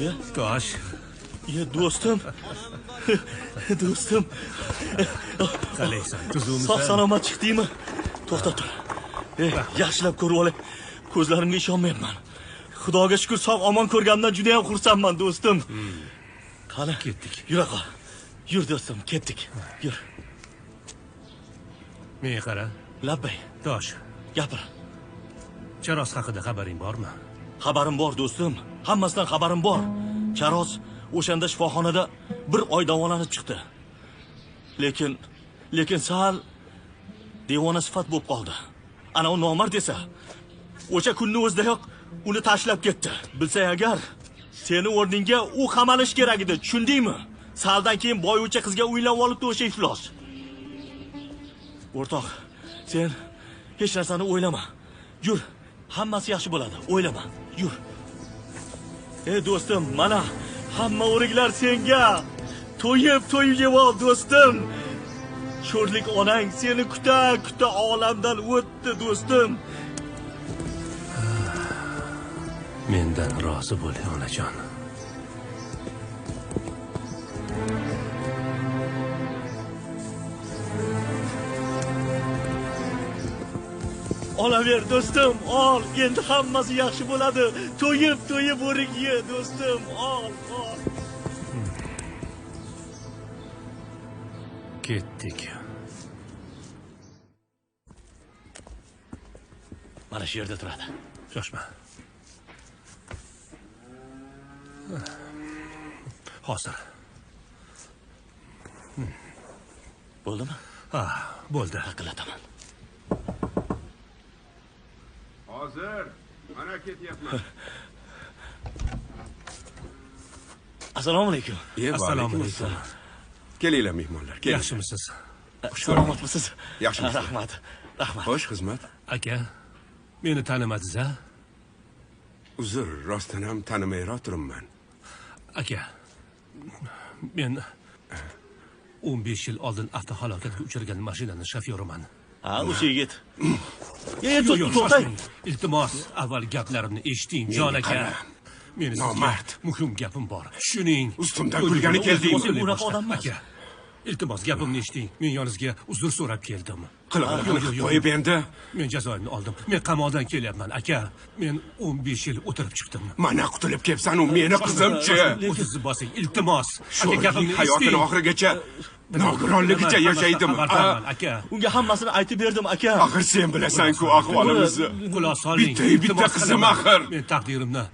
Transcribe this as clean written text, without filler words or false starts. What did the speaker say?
Ya, Tosh. ya do'stim. Do'stim. Qalaysan, tuzumsan. Sog' salomat chiqdingmi? To'xta tur. Yaxshilab ko'rib olay. Ko'zlarimga ishonmayapman. Xudoga shukr sog' omon ko'rganimdan juda ham xursandman, do'stim. Qani, Ketdik. Yura qol. Yur do'stim, ketdik. Yur. Menga qara. Labbay, Tosh. gapir. Charos haqida xabaring bormi? Xabarim bor, do'stim. Hammasidan xabarim bor. Charos o'shanda shifoxonada bir oy davolanib chiqdi. Lekin sal devona sifat bo'lib qoldi. Ana u nomard esa o'sha kunning o'zidayoq uni tashlab ketdi. Bilsang agar seni o'rningga u qamalish kerak edi, tushundingmi? Saldan keyin boyuvchi qizga uylanib olibdi o'sha iflos. O'rtoq, sen hech narsani o'ylama. Yur, hammasi yaxshi bo'ladi. O'ylama. Yur. Ey do'stim, mana hamma o'riklar senga. To'yib yeb ol, do'stim. Sho'rlik onang seni kuta olamdan o'tdi, do'stim. Mendan rozi bo'ling, onajon. Olaver, do'stim, ol. Endi hammasi yaxshi bo'ladi. To'yib o'rik ye, do'stim. Ol. Ketdik. Mana shu yerda turadi. Shoshma. Hozir. Bo'ldimi? Ha, bo'ldi. Taqillataman. Hozir mana ketyapman. Assalomu alaykum. Assalomu alaykum. Kelinglar mehmonlar, keling. Yaxshimisiz? Salomatmisiz? Yaxshimisiz? Rahmat. Xo'sh, xizmat. Aka, meni tanimadingiz-a? Uzr, rostdan ham tanimayroq turibman. Aka, men 15 yil oldin avtohalokatga uchragan mashinaning shofyoriman. Ha, o'sha yigit. To'xtang. Iltimos, avval gaplarimni eshiting, jon aka. Meni Nomard. muhim gapim bor. Shuning Ustimdan kulgani keldingmi? Unaqa odam emas. Aka, iltimos gapimni eshiting. Men yoningizga uzr so'rab keldim. Qilib qo'yib endi. Men jazoimni oldim. Men qamoqdan kelyapman, aka. Men 15 yil o'tirib chiqdim. Mana qutulib kelsan, u meni qizimchi. O'zingizni bosing, iltimos. Aka, Sho'rlik gapimni hayotini eshiting. oxirigacha nogironligicha yashaydimi? Aka. Unga hammasini aytib berdim, aka. Axir sen bilasan-ku ahvolimizni. Quloq soling. Bitta qizim axir. Men taqdirimni